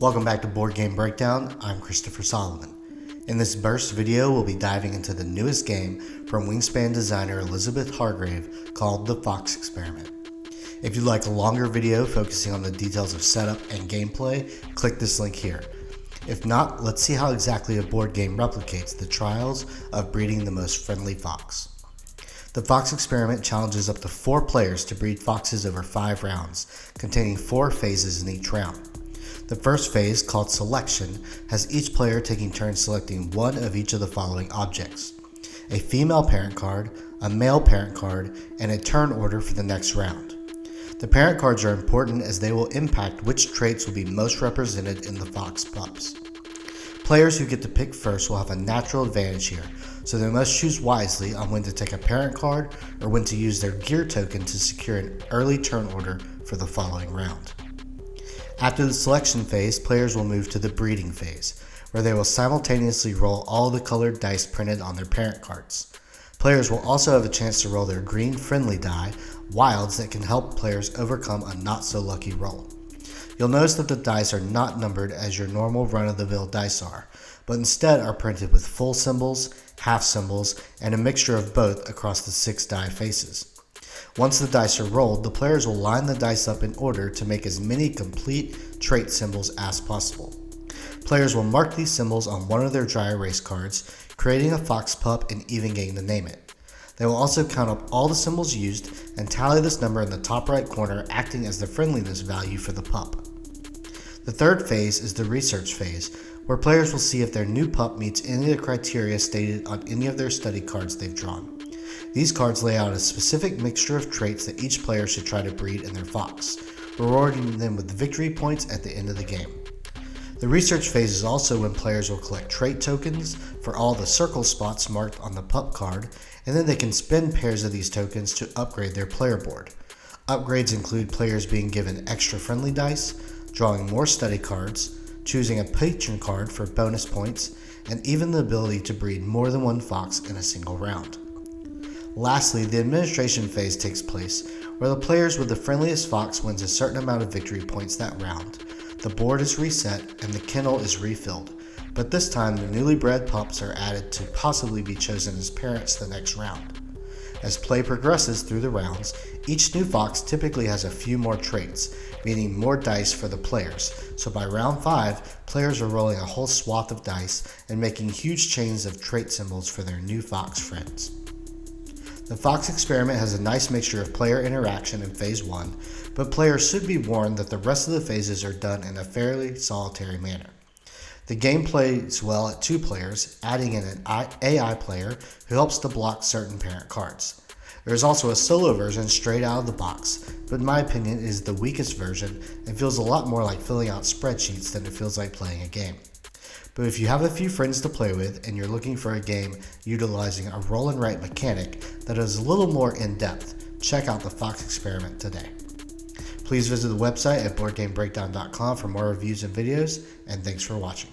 Welcome back to Board Game Breakdown. I'm Christopher Solomon. In this burst video, we'll be diving into the newest game from Wingspan designer Elizabeth Hargrave called The Fox Experiment. If you'd like a longer video focusing on the details of setup and gameplay, click this link here. If not, let's see how exactly a board game replicates the trials of breeding the most friendly fox. The Fox Experiment challenges up to 4 players to breed foxes over 5 rounds, containing 4 phases in each round. The first phase, called Selection, has each player taking turns selecting one of each of the following objects: a female parent card, a male parent card, and a turn order for the next round. The parent cards are important as they will impact which traits will be most represented in the fox pups. Players who get to pick first will have a natural advantage here, so they must choose wisely on when to take a parent card or when to use their gear token to secure an early turn order for the following round. After the selection phase, players will move to the breeding phase, where they will simultaneously roll all the colored dice printed on their parent cards. Players will also have a chance to roll their green friendly die, wilds, that can help players overcome a not-so-lucky roll. You'll notice that the dice are not numbered as your normal run-of-the-mill dice are, but instead are printed with full symbols, half symbols, and a mixture of both across the 6 die faces. Once the dice are rolled, the players will line the dice up in order to make as many complete trait symbols as possible. Players will mark these symbols on one of their dry erase cards, creating a fox pup and even getting to name it. They will also count up all the symbols used and tally this number in the top right corner, acting as the friendliness value for the pup. The third phase is the research phase, where players will see if their new pup meets any of the criteria stated on any of their study cards they've drawn. These cards lay out a specific mixture of traits that each player should try to breed in their fox, rewarding them with victory points at the end of the game. The research phase is also when players will collect trait tokens for all the circle spots marked on the pup card, and then they can spend pairs of these tokens to upgrade their player board. Upgrades include players being given extra friendly dice, drawing more study cards, choosing a patron card for bonus points, and even the ability to breed more than one fox in a single round. Lastly, the administration phase takes place, where the players with the friendliest fox wins a certain amount of victory points that round. The board is reset and the kennel is refilled, but this time the newly bred pups are added to possibly be chosen as parents the next round. As play progresses through the rounds, each new fox typically has a few more traits, meaning more dice for the players, so by round 5, players are rolling a whole swath of dice and making huge chains of trait symbols for their new fox friends. The Fox Experiment has a nice mixture of player interaction in Phase 1, but players should be warned that the rest of the phases are done in a fairly solitary manner. The game plays well at 2 players, adding in an AI player who helps to block certain parent cards. There is also a solo version straight out of the box, but in my opinion it is the weakest version and feels a lot more like filling out spreadsheets than it feels like playing a game. But if you have a few friends to play with and you're looking for a game utilizing a roll and write mechanic that is a little more in-depth, check out the Fox Experiment today. Please visit the website at boardgamebreakdown.com for more reviews and videos, and thanks for watching.